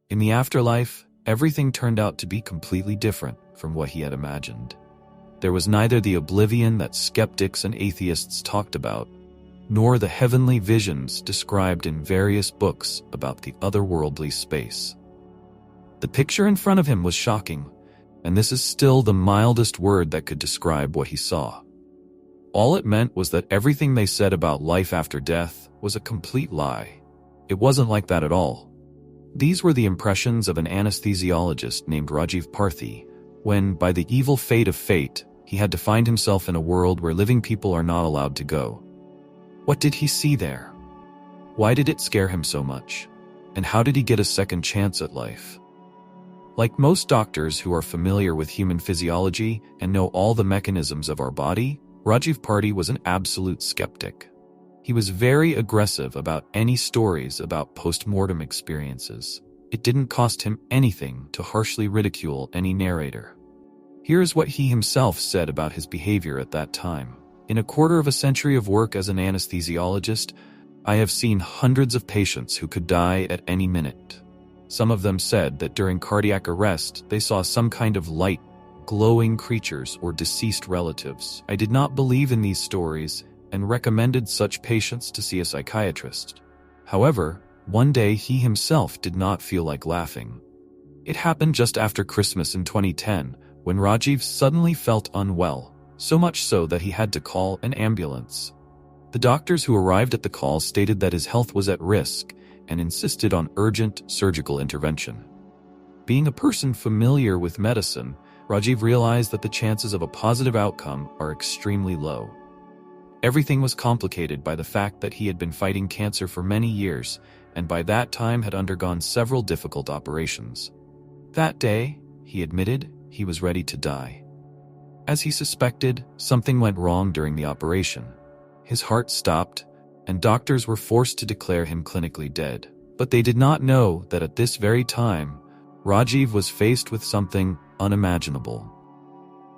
In the afterlife, everything turned out to be completely different from what he had imagined. There was neither the oblivion that skeptics and atheists talked about, nor the heavenly visions described in various books about the otherworldly space. The picture in front of him was shocking, and this is still the mildest word that could describe what he saw. All it meant was that everything they said about life after death was a complete lie. It wasn't like that at all. These were the impressions of an anesthesiologist named Rajiv Parthi, when, by the evil fate of fate, he had to find himself in a world where living people are not allowed to go. What did he see there? Why did it scare him so much? And how did he get a second chance at life? Like most doctors who are familiar with human physiology and know all the mechanisms of our body, Rajiv Parthi was an absolute skeptic. He was very aggressive about any stories about post-mortem experiences. It didn't cost him anything to harshly ridicule any narrator. Here's what he himself said about his behavior at that time. In a quarter of a century of work as an anesthesiologist, I have seen hundreds of patients who could die at any minute. Some of them said that during cardiac arrest, they saw some kind of light, glowing creatures or deceased relatives. I did not believe in these stories and recommended such patients to see a psychiatrist. However, one day he himself did not feel like laughing. It happened just after Christmas in 2010, when Rajiv suddenly felt unwell, so much so that he had to call an ambulance. The doctors who arrived at the call stated that his health was at risk and insisted on urgent surgical intervention. Being a person familiar with medicine, Rajiv realized that the chances of a positive outcome are extremely low. Everything was complicated by the fact that he had been fighting cancer for many years and by that time had undergone several difficult operations. That day, he admitted, he was ready to die. As he suspected, something went wrong during the operation. His heart stopped, and doctors were forced to declare him clinically dead. But they did not know that at this very time, Rajiv was faced with something unimaginable.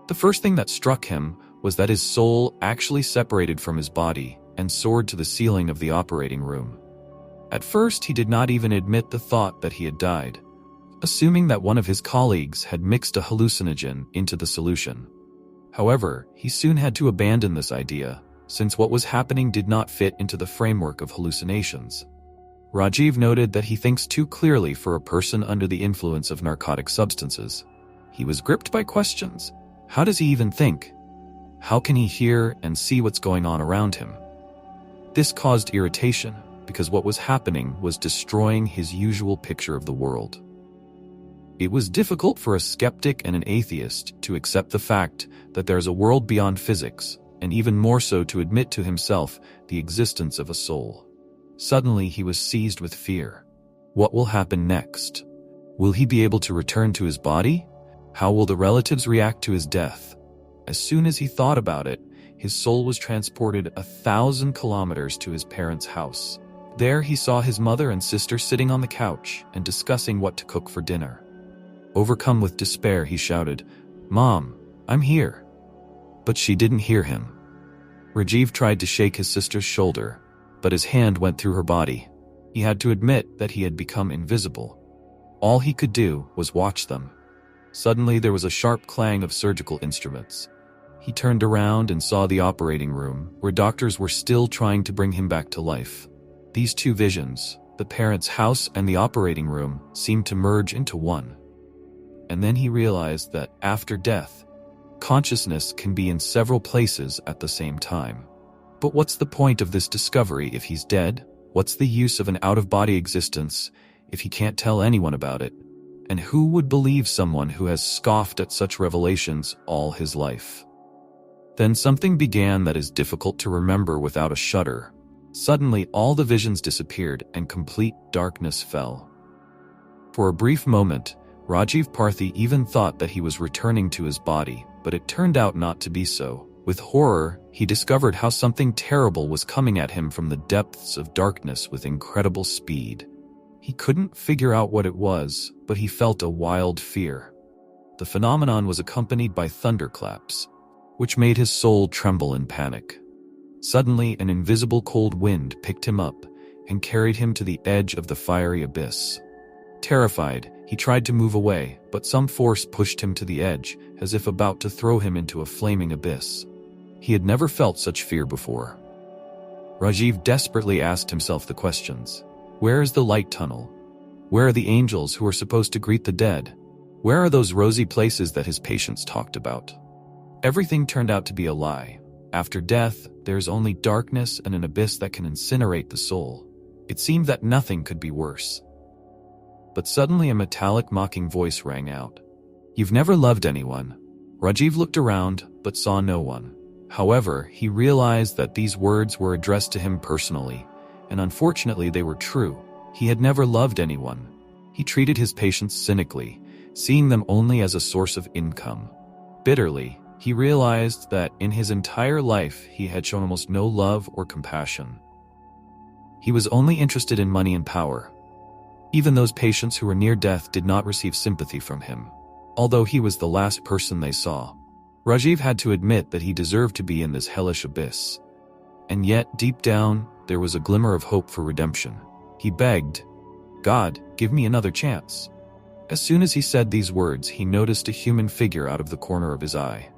The first thing that struck him was that his soul actually separated from his body and soared to the ceiling of the operating room. At first, he did not even admit the thought that he had died, assuming that one of his colleagues had mixed a hallucinogen into the solution. However, he soon had to abandon this idea, since what was happening did not fit into the framework of hallucinations. Rajiv noted that he thinks too clearly for a person under the influence of narcotic substances. He was gripped by questions. How does he even think? How can he hear and see what's going on around him? This caused irritation, because what was happening was destroying his usual picture of the world. It was difficult for a skeptic and an atheist to accept the fact that there is a world beyond physics, and even more so to admit to himself the existence of a soul. Suddenly he was seized with fear. What will happen next? Will he be able to return to his body? How will the relatives react to his death? As soon as he thought about it, his soul was transported 1,000 kilometers to his parents' house. There he saw his mother and sister sitting on the couch and discussing what to cook for dinner. Overcome with despair, he shouted, "Mom, I'm here." But she didn't hear him. Rajiv tried to shake his sister's shoulder, but his hand went through her body. He had to admit that he had become invisible. All he could do was watch them. Suddenly there was a sharp clang of surgical instruments. He turned around and saw the operating room, where doctors were still trying to bring him back to life. These two visions, the parents' house and the operating room, seemed to merge into one. And then he realized that, after death, consciousness can be in several places at the same time. But what's the point of this discovery if he's dead? What's the use of an out-of-body existence if he can't tell anyone about it? And who would believe someone who has scoffed at such revelations all his life? Then something began that is difficult to remember without a shudder. Suddenly all the visions disappeared and complete darkness fell. For a brief moment, Rajiv Parthi even thought that he was returning to his body, but it turned out not to be so. With horror, he discovered how something terrible was coming at him from the depths of darkness with incredible speed. He couldn't figure out what it was, but he felt a wild fear. The phenomenon was accompanied by thunderclaps, which made his soul tremble in panic. Suddenly, an invisible cold wind picked him up and carried him to the edge of the fiery abyss. Terrified, he tried to move away, but some force pushed him to the edge, as if about to throw him into a flaming abyss. He had never felt such fear before. Rajiv desperately asked himself the questions. Where is the light tunnel? Where are the angels who are supposed to greet the dead? Where are those rosy places that his patients talked about? Everything turned out to be a lie. After death, there is only darkness and an abyss that can incinerate the soul. It seemed that nothing could be worse. But suddenly a metallic mocking voice rang out. You've never loved anyone. Rajiv looked around, but saw no one. However, he realized that these words were addressed to him personally, and unfortunately they were true. He had never loved anyone. He treated his patients cynically, seeing them only as a source of income. Bitterly, he realized that in his entire life he had shown almost no love or compassion. He was only interested in money and power. Even those patients who were near death did not receive sympathy from him. Although he was the last person they saw, Rajiv had to admit that he deserved to be in this hellish abyss. And yet, deep down, there was a glimmer of hope for redemption. He begged, God, give me another chance. As soon as he said these words, he noticed a human figure out of the corner of his eye.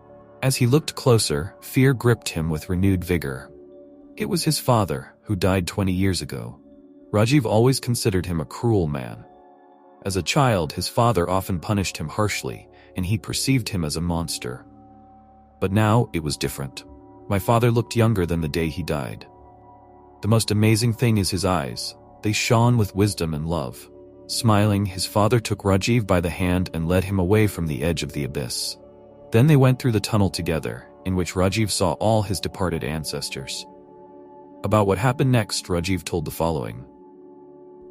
As he looked closer, fear gripped him with renewed vigor. It was his father, who died 20 years ago. Rajiv always considered him a cruel man. As a child, his father often punished him harshly, and he perceived him as a monster. But now, it was different. My father looked younger than the day he died. The most amazing thing is his eyes. They shone with wisdom and love. Smiling, his father took Rajiv by the hand and led him away from the edge of the abyss. Then they went through the tunnel together, in which Rajiv saw all his departed ancestors. About what happened next, Rajiv told the following.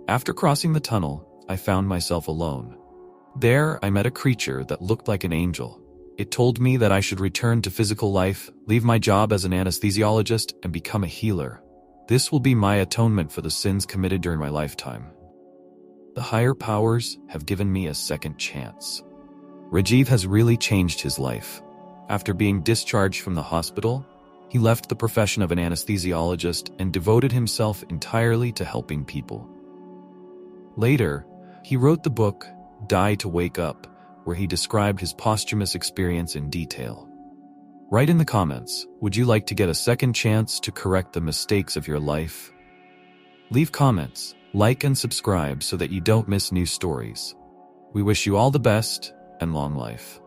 After crossing the tunnel, I found myself alone. There, I met a creature that looked like an angel. It told me that I should return to physical life, leave my job as an anesthesiologist, and become a healer. This will be my atonement for the sins committed during my lifetime. The higher powers have given me a second chance. Rajiv has really changed his life. After being discharged from the hospital, he left the profession of an anesthesiologist and devoted himself entirely to helping people. Later, he wrote the book, Die to Wake Up, where he described his posthumous experience in detail. Write in the comments, would you like to get a second chance to correct the mistakes of your life? Leave comments, like and subscribe so that you don't miss new stories. We wish you all the best and long life.